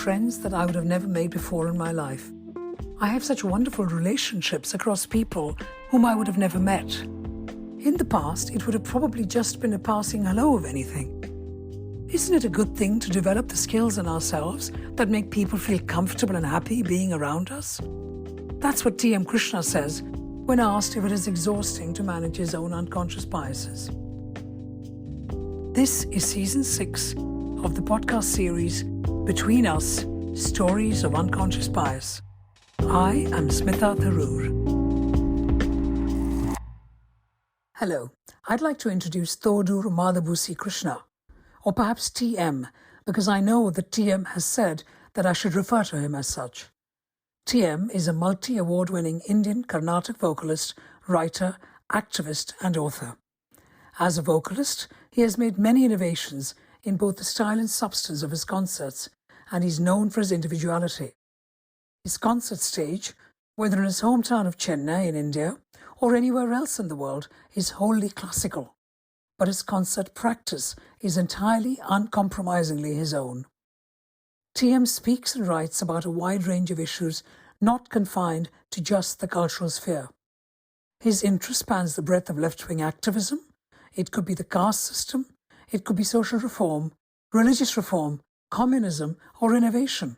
friends that I would have never made before in my life. I have such wonderful relationships across people whom I would have never met. In the past, it would have probably just been a passing hello of anything. Isn't it a good thing to develop the skills in ourselves that make people feel comfortable and happy being around us? That's what T.M. Krishna says when asked if it is exhausting to manage his own unconscious biases. This is Season 6 of the podcast series Between Us, Stories of Unconscious Bias. I am Smita Tharoor. Hello, I'd like to introduce Thodur Madabusi Krishna, or perhaps TM, because I know that TM has said that I should refer to him as such. TM is a multi-award-winning Indian Carnatic vocalist, writer, activist and author. As a vocalist, he has made many innovations in both the style and substance of his concerts, and he's known for his individuality. His concert stage, whether in his hometown of Chennai in India or anywhere else in the world, is wholly classical. But his concert practice is entirely uncompromisingly his own. TM speaks and writes about a wide range of issues not confined to just the cultural sphere. His interest spans the breadth of left-wing activism. It could be the caste system, it could be social reform, religious reform, communism, or innovation.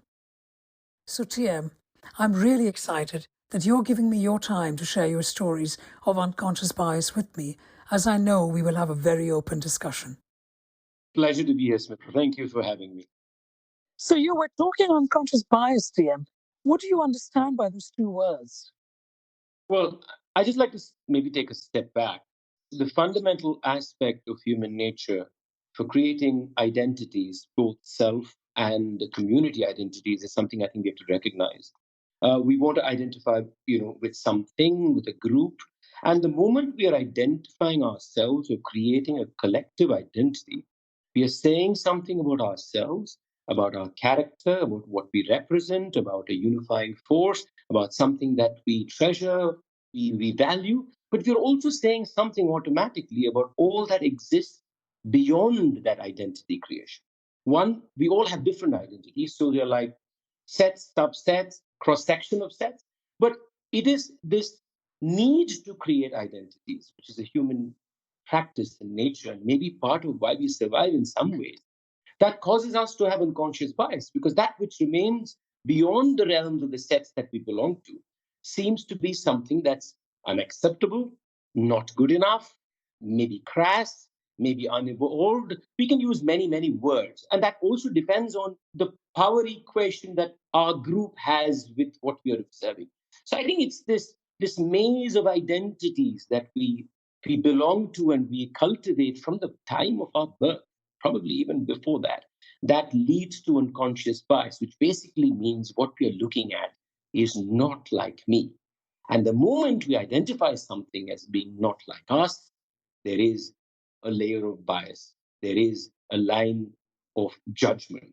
So TM, I'm really excited that you're giving me your time to share your stories of unconscious bias with me, as I know we will have a very open discussion. Pleasure to be here, Smita. Thank you for having me. So you were talking unconscious bias, TM. What do you understand by those two words? Well, I just like to maybe take a step back. The fundamental aspect of human nature for creating identities, both self and community identities, is something I think we have to recognize. We want to identify, with something, with a group. And the moment we are identifying ourselves or creating a collective identity, we are saying something about ourselves, about our character, about what we represent, about a unifying force, about something that we treasure, we value. But we're also saying something automatically about all that exists beyond that identity creation. One, we all have different identities. So they're like sets, subsets, cross-section of sets. But it is this need to create identities, which is a human practice in nature, and maybe part of why we survive in some ways, that causes us to have unconscious bias, because that which remains beyond the realms of the sets that we belong to seems to be something that's unacceptable, not good enough, maybe crass, maybe unevolved. We can use many, many words. And that also depends on the power equation that our group has with what we are observing. So I think it's this maze of identities that we belong to and we cultivate from the time of our birth, probably even before that, that leads to unconscious bias, which basically means what we are looking at is not like me. And the moment we identify something as being not like us, there is a layer of bias. There is a line of judgment.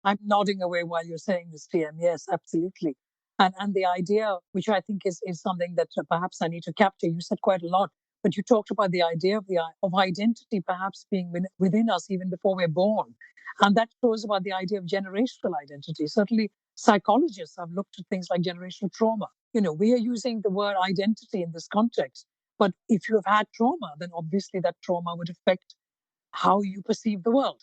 I'm nodding away while you're saying this, TM. Yes, absolutely. And the idea, which I think is something that perhaps I need to capture, you said quite a lot, but you talked about the idea of identity perhaps being within us even before we're born. And that shows about the idea of generational identity. Certainly, psychologists have looked at things like generational trauma. We are using the word identity in this context. But if you have had trauma, then obviously that trauma would affect how you perceive the world.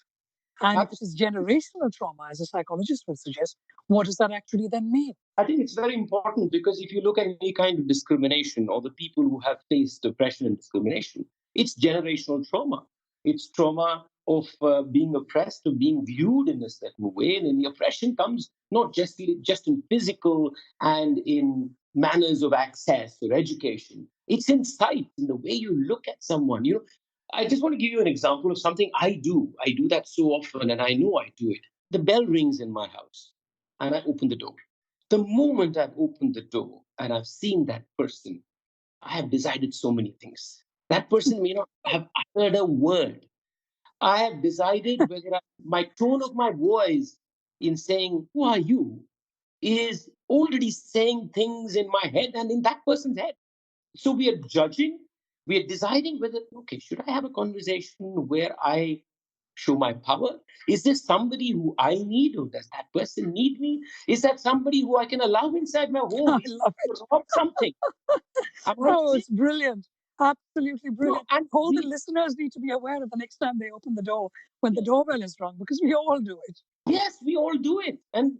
And if it is generational trauma, as a psychologist would suggest, what does that actually then mean? I think it's very important, because if you look at any kind of discrimination or the people who have faced oppression and discrimination, it's generational trauma. It's trauma of being oppressed, of being viewed in a certain way. And the oppression comes not just in physical and in manners of access or education. It's in sight, in the way you look at someone. I just want to give you an example of something I do. I do that so often, and I know I do it. The bell rings in my house, and I open the door. The moment I've opened the door and I've seen that person, I have decided so many things. That person may not have uttered a word. I have decided whether my tone of my voice in saying, "Who are you?" is already saying things in my head and in that person's head. So we are judging, we are deciding whether, okay, should I have a conversation where I show my power? Is this somebody who I need, or does that person need me? Is that somebody who I can allow inside my home? I love it. Rob something. Oh, it's brilliant. Absolutely brilliant. And All the listeners need to be aware of the next time they open the door when the doorbell is rung, because we all do it. yes, we all do it. And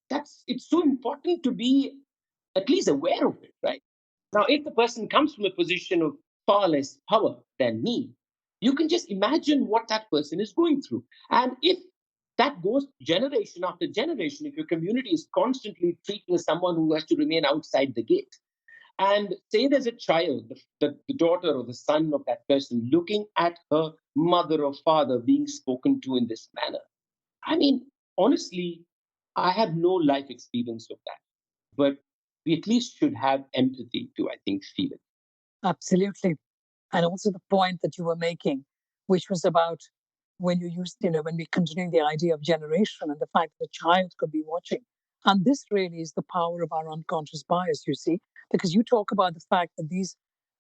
that's it's so important to be at least aware of it, right? Now, if the person comes from a position of far less power than me, you can just imagine what that person is going through. And if that goes generation after generation, if your community is constantly treated as someone who has to remain outside the gate, and say there's a child, the daughter or the son of that person, looking at her mother or father being spoken to in this manner. I mean, honestly, I have no life experience of that, but we at least should have empathy to, I think, feel it. Absolutely. And also the point that you were making, which was about when you used, when we continue the idea of generation and the fact that a child could be watching. And this really is the power of our unconscious bias, you see, because you talk about the fact that these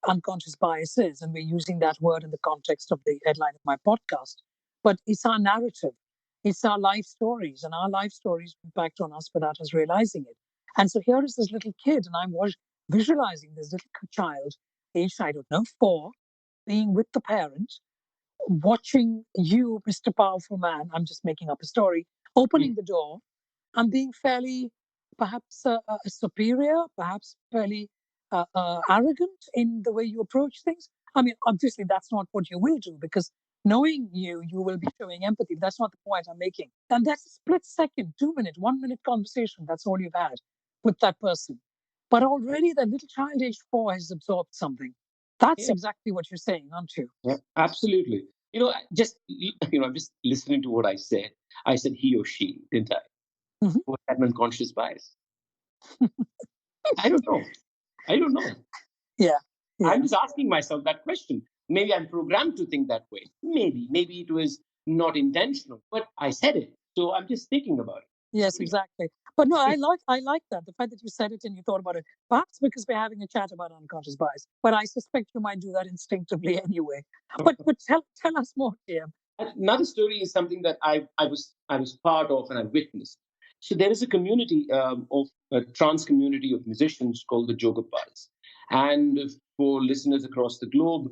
unconscious biases, and we're using that word in the context of the headline of my podcast, but it's our narrative, it's our life stories, and our life stories impact on us without us realizing it. And so here is this little kid, and I'm visualizing this little child, aged, I don't know, 4, being with the parent, watching you, Mr. Powerful Man, I'm just making up a story, opening the door and being fairly, perhaps superior, perhaps fairly arrogant in the way you approach things. I mean, obviously, that's not what you will do, because knowing you, you will be showing empathy. But that's not the point I'm making. And that's a split second, 2 minute, 1 minute conversation. That's all you've had with that person. But already that little child aged 4 has absorbed something. That's exactly what you're saying, aren't you? Yeah, absolutely. I'm just listening to what I said. I said he or she, didn't I? Mhm. Was that an unconscious bias? I don't know. I don't know. Yeah. I'm just asking myself that question. Maybe I'm programmed to think that way. Maybe it was not intentional, but I said it. So I'm just thinking about it. Yes, exactly. But no, I like that. The fact that you said it and you thought about it. Perhaps because we're having a chat about unconscious bias. But I suspect you might do that instinctively anyway. But tell us more, TM. Another story is something that I was part of and I witnessed. So there is a community of a trans community of musicians called the Jogapas, and for listeners across the globe,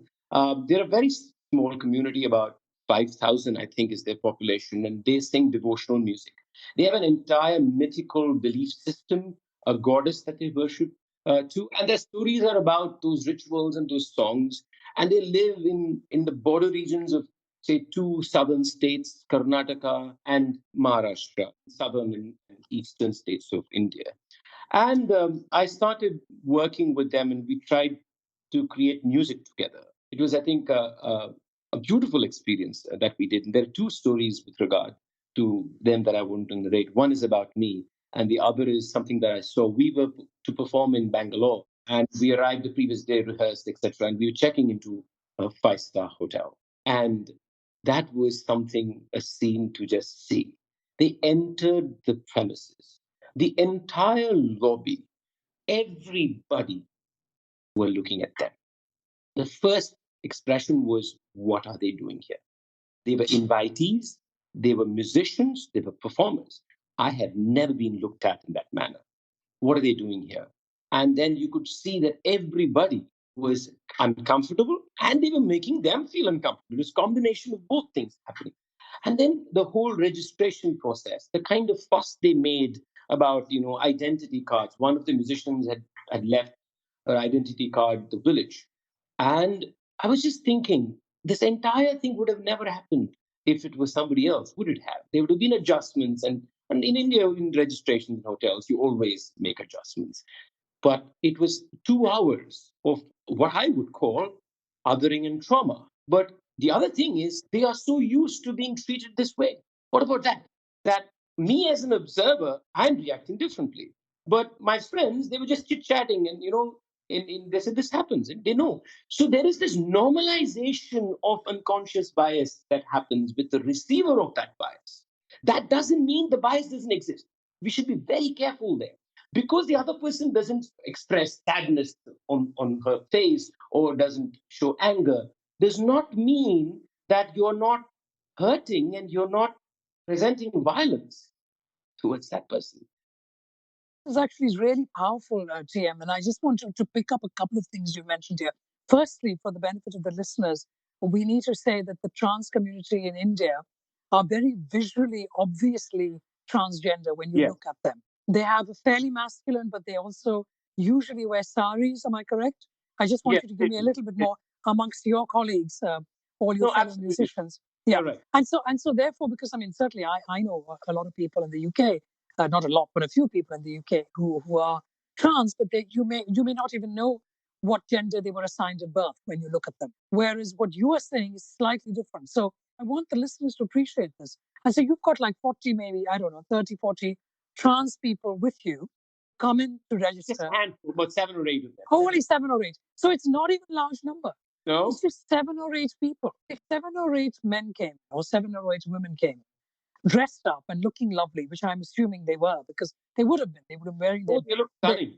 they're a very small community, about 5,000 I think is their population, and they sing devotional music. They have an entire mythical belief system, a goddess that they worship to, and their stories are about those rituals and those songs, and they live in the border regions of, say, two southern states, Karnataka and Maharashtra, southern and eastern states of India. And I started working with them, and we tried to create music together. It was, I think, a beautiful experience that we did. And there are two stories with regard to them that I want to narrate. One is about me, and the other is something that I saw. We were to perform in Bangalore, and we arrived the previous day, rehearsed, etc. And we were checking into a five-star hotel. And that was something, a scene to just see. They entered the premises, the entire lobby, everybody were looking at them. The first expression was, what are they doing here? They were invitees, they were musicians, they were performers. I had never been looked at in that manner. What are they doing here? And then you could see that everybody was uncomfortable and they were making them feel uncomfortable. It was a combination of both things happening. And then the whole registration process, the kind of fuss they made about, identity cards. One of the musicians had left her identity card the village. And I was just thinking, this entire thing would have never happened if it was somebody else, would it have? There would have been adjustments. And in India, in registrations in hotels, you always make adjustments. But it was 2 hours of what I would call othering and trauma. But the other thing is, they are so used to being treated this way. What about that? That me as an observer, I'm reacting differently. But my friends, they were just chit chatting, and they said this happens, and they know. So there is this normalization of unconscious bias that happens with the receiver of that bias. That doesn't mean the bias doesn't exist. We should be very careful there. Because the other person doesn't express sadness on her face or doesn't show anger, does not mean that you're not hurting and you're not presenting violence towards that person. This actually is really powerful, TM, and I just want to pick up a couple of things you mentioned here. Firstly, for the benefit of the listeners, we need to say that the trans community in India are very visually, obviously transgender when you look at them. They have a fairly masculine, but they also usually wear saris. Am I correct? I just want you to give me a little bit more amongst your colleagues, all your fellow musicians. Yeah, right. And so therefore, because I mean, certainly I know a lot of people in the UK, not a lot, but a few people in the UK who are trans, but you may not even know what gender they were assigned at birth when you look at them. Whereas what you are saying is slightly different. So I want the listeners to appreciate this. And so you've got like 40, maybe, I don't know, 30, 40 trans people with you come in to register. Just a handful, about 7 or 8 of them. Only 7 or 8. So it's not even a large number. No. It's just 7 or 8 people. If 7 or 8 men came, or 7 or 8 women came, dressed up and looking lovely, which I'm assuming they were, because they would have been. They would have been wearing their. They look stunning.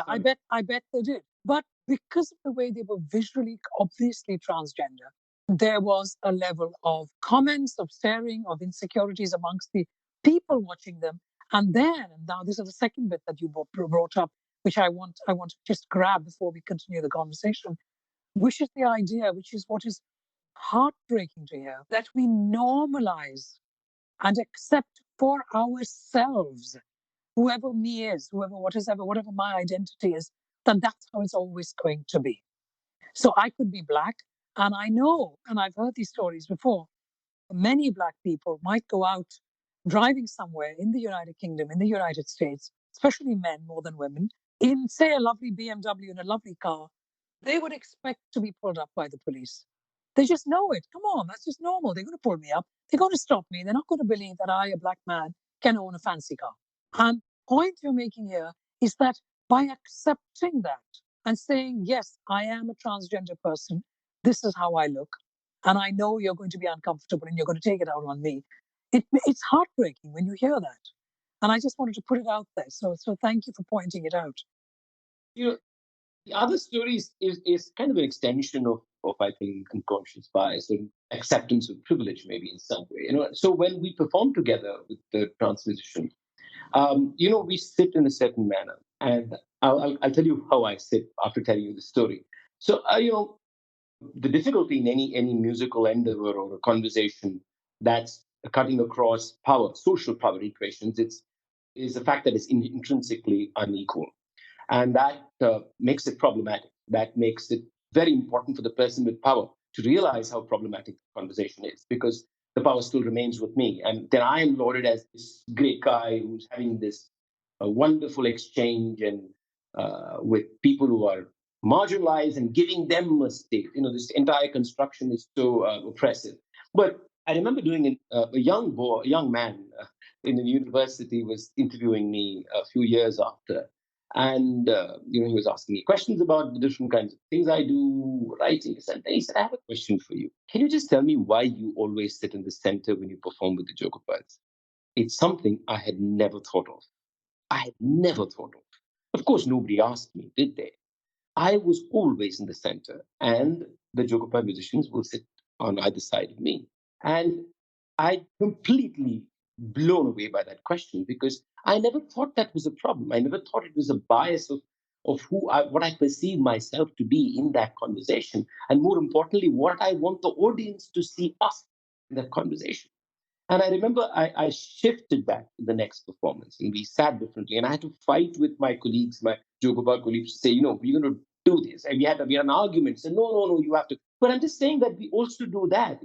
I bet they did. But because of the way they were visually, obviously transgender, there was a level of comments, of staring, of insecurities amongst the people watching them. And now this is the second bit that you brought up, which I want to just grab before we continue the conversation, which is the idea, which is what is heartbreaking to hear, that we normalize and accept for ourselves whoever me is, whatever my identity is, then that's how it's always going to be. So I could be Black, and I know, and I've heard these stories before, many Black people might go out driving somewhere in the United Kingdom, in the United States, especially men more than women, in, say, a lovely BMW in a lovely car. They would expect to be pulled up by the police. They just know it. Come on, that's just normal. They're going to pull me up. They're going to stop me. They're not going to believe that I, a Black man, can own a fancy car. And the point you're making here is that by accepting that and saying, yes, I am a transgender person, this is how I look, and I know you're going to be uncomfortable and you're going to take it out on me. It's heartbreaking when you hear that. And I just wanted to put it out there. So thank you for pointing it out. The other story is kind of an extension of I think unconscious bias and acceptance of privilege, maybe in some way. So when we perform together with the trans musician, we sit in a certain manner, and I'll tell you how I sit after telling you the story. So the difficulty in any musical endeavor or a conversation that's cutting across social power equations, is the fact that it's intrinsically unequal. And that makes it problematic. That makes it very important for the person with power to realize how problematic the conversation is, because the power still remains with me. And then I am lauded as this great guy who's having this wonderful exchange and with people who are marginalized and giving them a stake. This entire construction is so oppressive. But I remember doing a young man in the university was interviewing me a few years after. And he was asking me questions about the different kinds of things I do, writing. And he said, I have a question for you. Can you just tell me why you always sit in the center when you perform with the Joker Birds? It's something I had never thought of. I had never thought of. Of course, nobody asked me, did they? I was always in the center, and the Jogopa musicians will sit on either side of me. And I completely blown away by that question, because I never thought that was a problem. I never thought it was a bias of what I perceive myself to be in that conversation. And more importantly, what I want the audience to see us in that conversation. And I remember I shifted that to the next performance, and we sat differently. And I had to fight with my colleagues, my Jogoba colleagues, to say, we're going to do this. And we had an argument. Say, no, you have to. But I'm just saying that we also do that.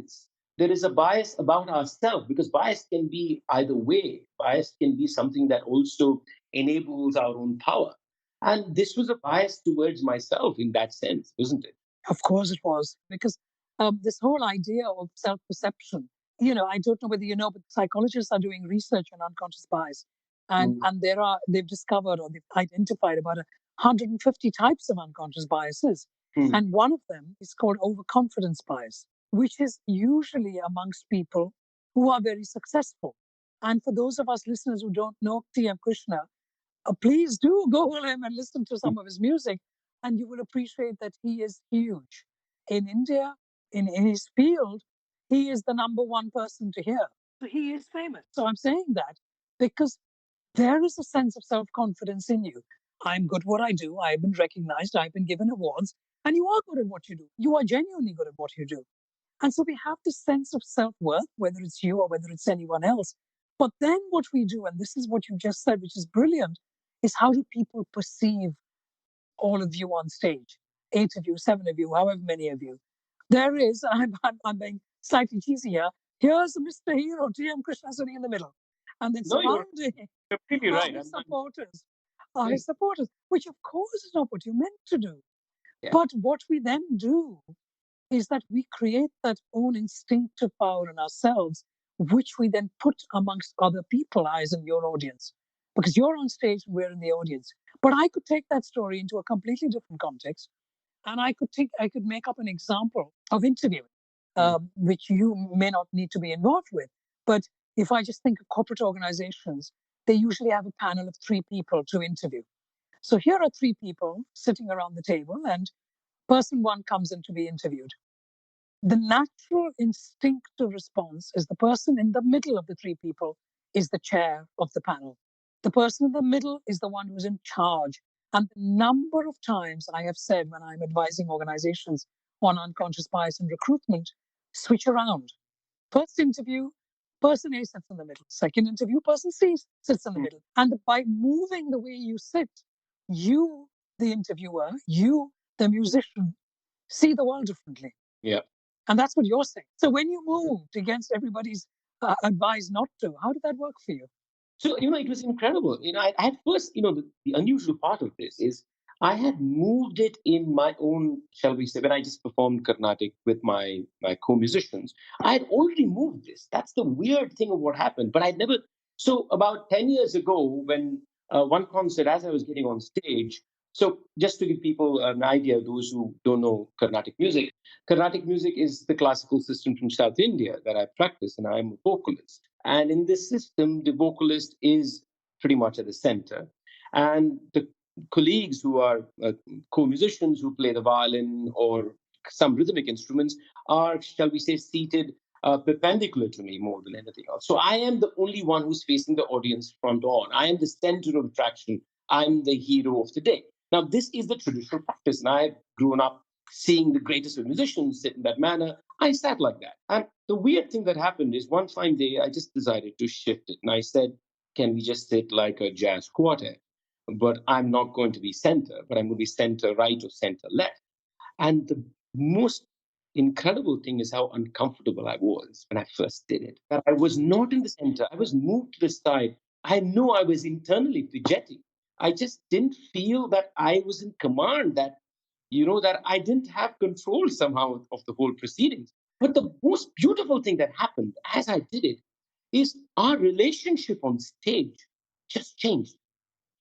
There is a bias about ourselves, because bias can be either way. Bias can be something that also enables our own power. And this was a bias towards myself in that sense, wasn't it? Of course it was, because this whole idea of self-perception, I don't know whether you know, but psychologists are doing research on unconscious bias. And they've discovered, or they've identified about 150 types of unconscious biases. And one of them is called overconfidence bias, which is usually amongst people who are very successful. And for those of us listeners who don't know T.M. Krishna, please do Google him and listen to some of his music, and you will appreciate that he is huge. In India, in his field, he is the number one person to hear. So he is famous. So I'm saying that because there is a sense of self-confidence in you. I'm good at what I do. I've been recognized. I've been given awards. And you are good at what you do. You are genuinely good at what you do. And so we have this sense of self-worth, whether it's you or whether it's anyone else. But then what we do, and this is what you just said, which is brilliant, is how do people perceive all of you on stage? 8 of you, 7 of you, however many of you. There is, I'm being slightly cheesy here, here's Mr. Hero, T.M. Krishna sitting in the middle. And then No, you're surrounding completely are right. his supporters, which of course is not what you meant to do. Yeah. But what we then do is that we create that own instinctive power in ourselves, which we then put amongst other people, eyes in your audience. Because you're on stage and we're in the audience. But I could take that story into a completely different context, and I could make up an example of interviewing, which you may not need to be involved with. But if I just think of corporate organizations, they usually have a panel of 3 people to interview. So here are 3 people sitting around the table, and person 1 comes in to be interviewed. The natural instinctive response is the person in the middle of the 3 people is the chair of the panel. The person in the middle is the one who's in charge. And the number of times I have said when I'm advising organizations on unconscious bias and recruitment, switch around. First interview, person A sits in the middle. Second interview, person C sits in the middle. And by moving the way you sit, you, the interviewer, you, the musician, see the world differently. Yeah. And that's what you're saying. So when you moved against everybody's advice not to, how did that work for you? So, it was incredible. I had first, the unusual part of this is I had moved it in my own, shall we say, when I just performed Carnatic with my co-musicians, I had already moved this. That's the weird thing of what happened. But I'd never, so about 10 years ago, when one concert, as I was getting on stage, so just to give people an idea, those who don't know Carnatic music is the classical system from South India that I practice, and I'm a vocalist. And in this system, the vocalist is pretty much at the center. And the colleagues who are co-musicians who play the violin or some rhythmic instruments are, shall we say, seated perpendicular to me more than anything else. So I am the only one who's facing the audience front on. I am the center of attraction. I'm the hero of the day. Now, this is the traditional practice, and I've grown up seeing the greatest of musicians sit in that manner. I sat like that. And the weird thing that happened is one fine day, I just decided to shift it. And I said, can we just sit like a jazz quartet? But I'm not going to be center, but I'm going to be center right or center left. And the most incredible thing is how uncomfortable I was when I first did it. That I was not in the center, I was moved to the side. I know I was internally fidgeting. I just didn't feel that I was in command, that I didn't have control somehow of the whole proceedings. But the most beautiful thing that happened as I did it is our relationship on stage just changed.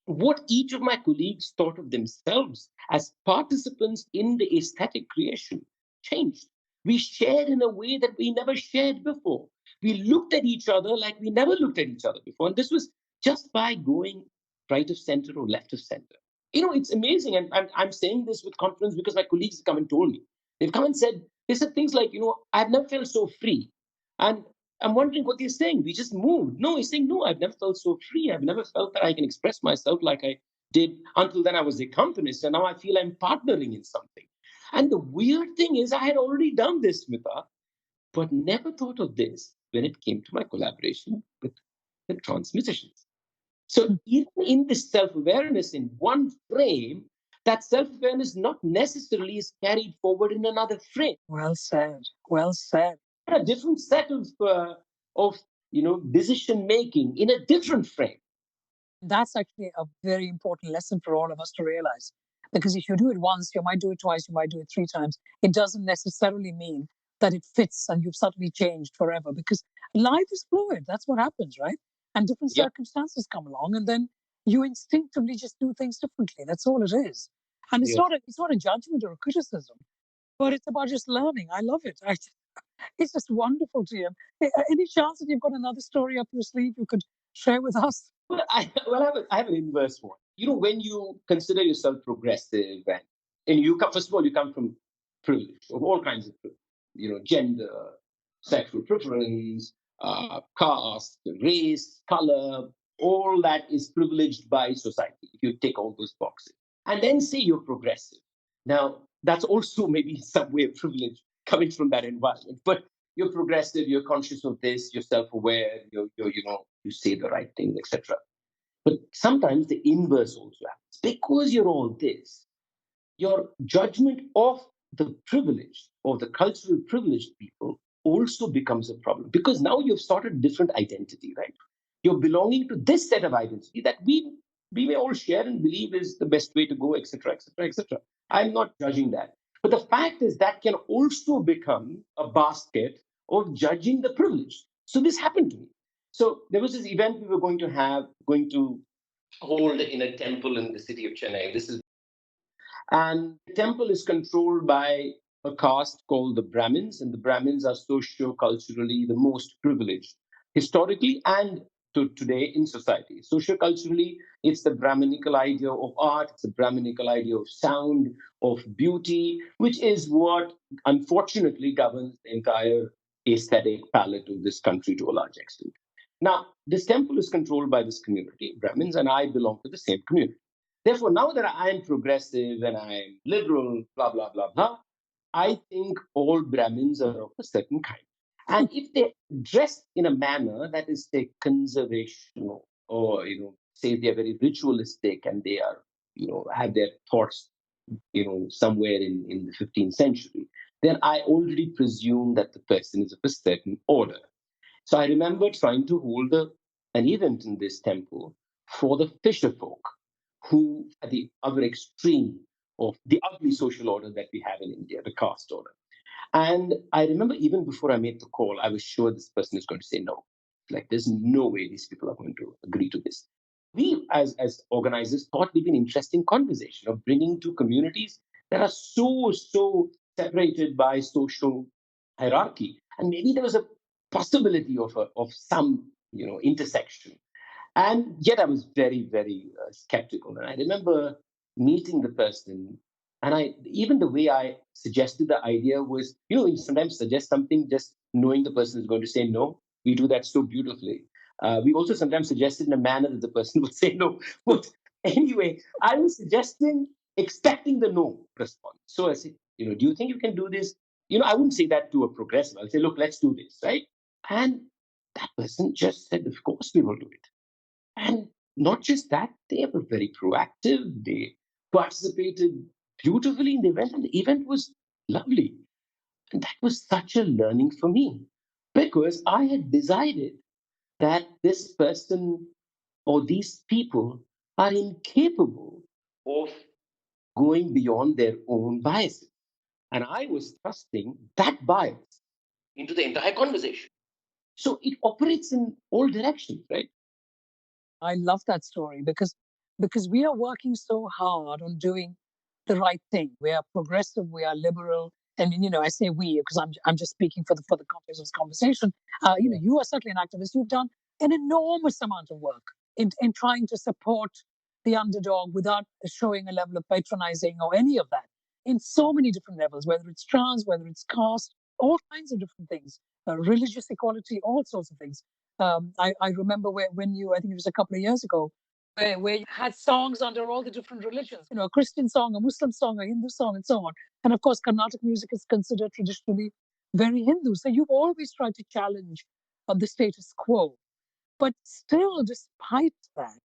What each of my colleagues thought of themselves as participants in the aesthetic creation changed. We shared in a way that we never shared before. We looked at each other like we never looked at each other before. And this was just by going right of center or left of center. It's amazing. And I'm saying this with confidence because my colleagues have come and told me. They've come and they said things like, I've never felt so free. And I'm wondering what they're saying. We just moved. No, he's saying, no, I've never felt so free. I've never felt that I can express myself like I did until then. I was a accompanist, and now I feel I'm partnering in something. And the weird thing is, I had already done this, Smita, but never thought of this when it came to my collaboration with the trans musicians. So even in this self-awareness in one frame, that self-awareness not necessarily is carried forward in another frame. Well said. Well said. A different set of decision making in a different frame. That's actually a very important lesson for all of us to realize. Because if you do it once, you might do it twice, you might do it 3 times. It doesn't necessarily mean that it fits and you've suddenly changed forever, because life is fluid. That's what happens, right? And different circumstances come along, and then you instinctively just do things differently. That's all it is. And it's not a judgment or a criticism, but it's about just learning. I love it. It's just wonderful, TM. Any chance that you've got another story up your sleeve you could share with us? Well, I have an inverse one. When you consider yourself progressive and you come, first of all, you come from privilege of all kinds of privilege, gender, sexual preference, caste, race, color, all that is privileged by society, if you take all those boxes. And then say you're progressive. Now, that's also maybe some way of privilege coming from that environment. But you're progressive, you're conscious of this, you're self-aware, you say the right thing, etc. But sometimes the inverse also happens. Because you're all this, your judgment of the privileged or the cultural privileged people also becomes a problem because now you've started different identity, right? You're belonging to this set of identity that we may all share and believe is the best way to go, etc., etc., etc. I'm not judging that, but the fact is that can also become a basket of judging the privileged. So this happened to me. So there was this event we were going to hold in a temple in the city of Chennai. This is and the temple is controlled by a caste called the Brahmins, and the Brahmins are socio-culturally the most privileged, historically and to today in society. Socio-culturally, it's the Brahminical idea of art, it's the Brahminical idea of sound, of beauty, which is what unfortunately governs the entire aesthetic palette of this country to a large extent. Now, this temple is controlled by this community, Brahmins, and I belong to the same community. Therefore, now that I am progressive and I am liberal, blah, blah, blah, blah, I think all Brahmins are of a certain kind. And if they're dressed in a manner that is, say, conservational or, say they're very ritualistic and they are, have their thoughts, somewhere in the 15th century, then I already presume that the person is of a certain order. So I remember trying to hold an event in this temple for the fisher folk, who at the other extreme of the ugly social order that we have in India, the caste order. And I remember even before I made the call, I was sure this person is going to say no. Like, there's no way these people are going to agree to this. We, as organizers, thought it'd be an interesting conversation of bringing two communities that are so separated by social hierarchy, and maybe there was a possibility of some intersection. And yet I was very skeptical. And I remember meeting the person, and even the way I suggested the idea was, you sometimes suggest something just knowing the person is going to say no. We do that so beautifully. We also sometimes suggest it in a manner that the person would say no. But anyway, I was suggesting, expecting the no response. So I said, do you think you can do this? I wouldn't say that to a progressive. I'll say, look, let's do this, right? And that person just said, of course we will do it. And not just that, they were very proactive. They participated beautifully in the event, and the event was lovely. And that was such a learning for me because I had decided that this person or these people are incapable of going beyond their own biases. And I was thrusting that bias into the entire conversation. So it operates in all directions, right? I love that story because we are working so hard on doing the right thing. We are progressive, we are liberal. I mean, I say we because I'm just speaking for the context of this conversation. You are certainly an activist. You've done an enormous amount of work in trying to support the underdog without showing a level of patronizing or any of that in so many different levels, whether it's trans, whether it's caste, all kinds of different things, religious equality, all sorts of things. I remember when I think it was a couple of years ago, where you had songs under all the different religions, a Christian song, a Muslim song, a Hindu song, and so on. And of course, Carnatic music is considered traditionally very Hindu. So you've always tried to challenge the status quo. But still, despite that,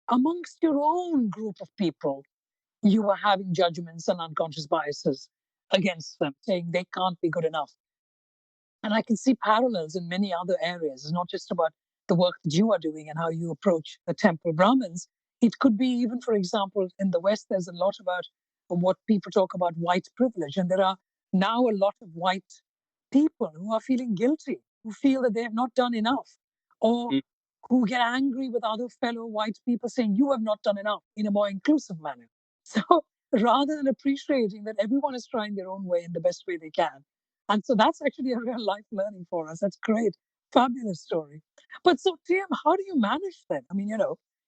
amongst your own group of people, you were having judgments and unconscious biases against them, saying they can't be good enough. And I can see parallels in many other areas. It's not just about the work that you are doing and how you approach the temple Brahmins. It could be even, for example, in the West, there's a lot about what people talk about white privilege. And there are now a lot of white people who are feeling guilty, who feel that they have not done enough, or who get angry with other fellow white people saying, you have not done enough in a more inclusive manner. So rather than appreciating that everyone is trying their own way in the best way they can. And so that's actually a real life learning for us. That's great. Fabulous story. But so, TM, how do you manage that? I mean,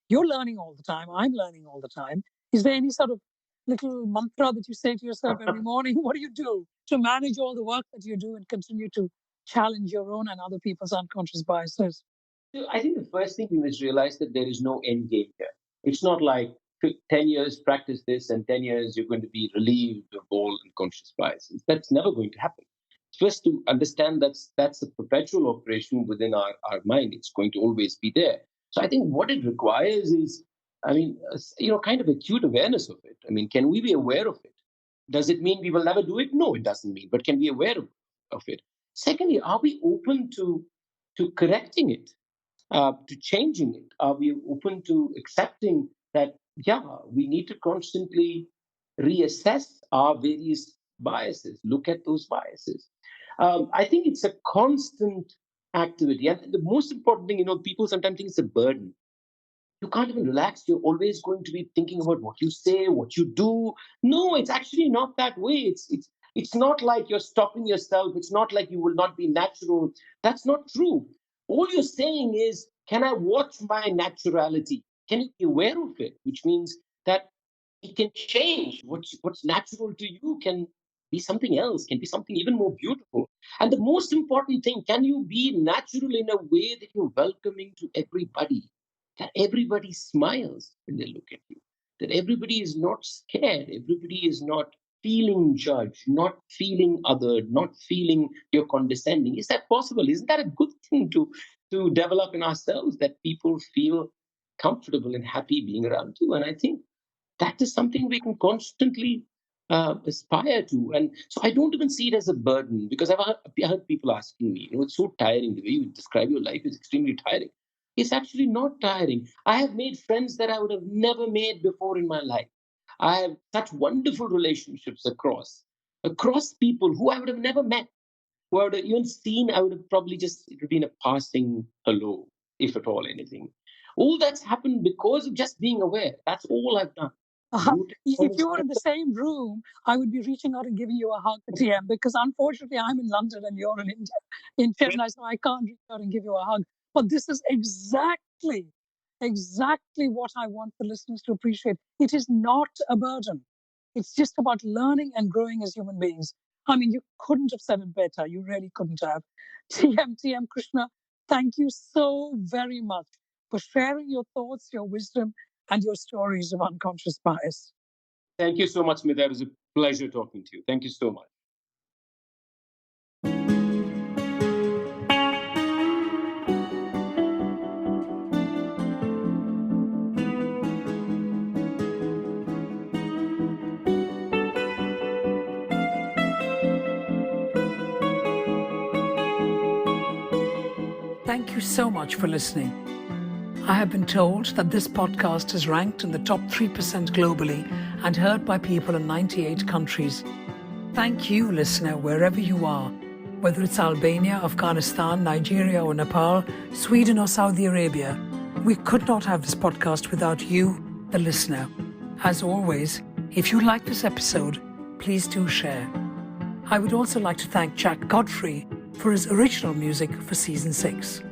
you're learning all the time. I'm learning all the time. Is there any sort of little mantra that you say to yourself every morning? What do you do to manage all the work that you do and continue to challenge your own and other people's unconscious biases? So I think the first thing we must realize that there is no end game here. It's not like 10 years practice this and 10 years you're going to be relieved of all unconscious biases. That's never going to happen. First, to understand that's a perpetual operation within our mind. It's going to always be there. So I think what it requires is, kind of acute awareness of it. I mean, can we be aware of it? Does it mean we will never do it? No, it doesn't mean. But can we be aware of it? Secondly, are we open to correcting it, to changing it? Are we open to accepting that, yeah, we need to constantly reassess our various biases, look at those biases? I think it's a constant activity. And the most important thing, people sometimes think it's a burden. You can't even relax. You're always going to be thinking about what you say, what you do. No, it's actually not that way. It's not like you're stopping yourself. It's not like you will not be natural. That's not true. All you're saying is, can I watch my naturality? Can you be aware of it? Which means that it can change. What's natural to you can be something else, can be something even more beautiful. And the most important thing, can you be natural in a way that you're welcoming to everybody? That everybody smiles when they look at you, that everybody is not scared, everybody is not feeling judged, not feeling othered, not feeling you're condescending. Is that possible? Isn't that a good thing to develop in ourselves, that people feel comfortable and happy being around you? And I think that is something we can constantly aspire to. And so I don't even see it as a burden, because I've heard people asking me, it's so tiring. The way you describe your life is extremely tiring. It's actually not tiring. I have made friends that I would have never made before in my life. I have such wonderful relationships across people who I would have never met, who I would have even seen. I would have probably it would have been a passing hello, if at all anything. All that's happened because of just being aware. That's all I've done. If you were in the same room, I would be reaching out and giving you a hug, TM, because unfortunately I'm in London and you're in India, in Chennai, so I can't reach out and give you a hug. But this is exactly what I want the listeners to appreciate. It is not a burden. It's just about learning and growing as human beings. I mean, you couldn't have said it better. You really couldn't have. TM Krishna, thank you so very much for sharing your thoughts, your wisdom, and your stories of unconscious bias. Thank you so much, Smita. It was a pleasure talking to you. Thank you so much. Thank you so much for listening. I have been told that this podcast is ranked in the top 3% globally and heard by people in 98 countries. Thank you, listener, wherever you are, whether it's Albania, Afghanistan, Nigeria or Nepal, Sweden or Saudi Arabia. We could not have this podcast without you, the listener. As always, if you like this episode, please do share. I would also like to thank Jack Godfrey for his original music for Season 6.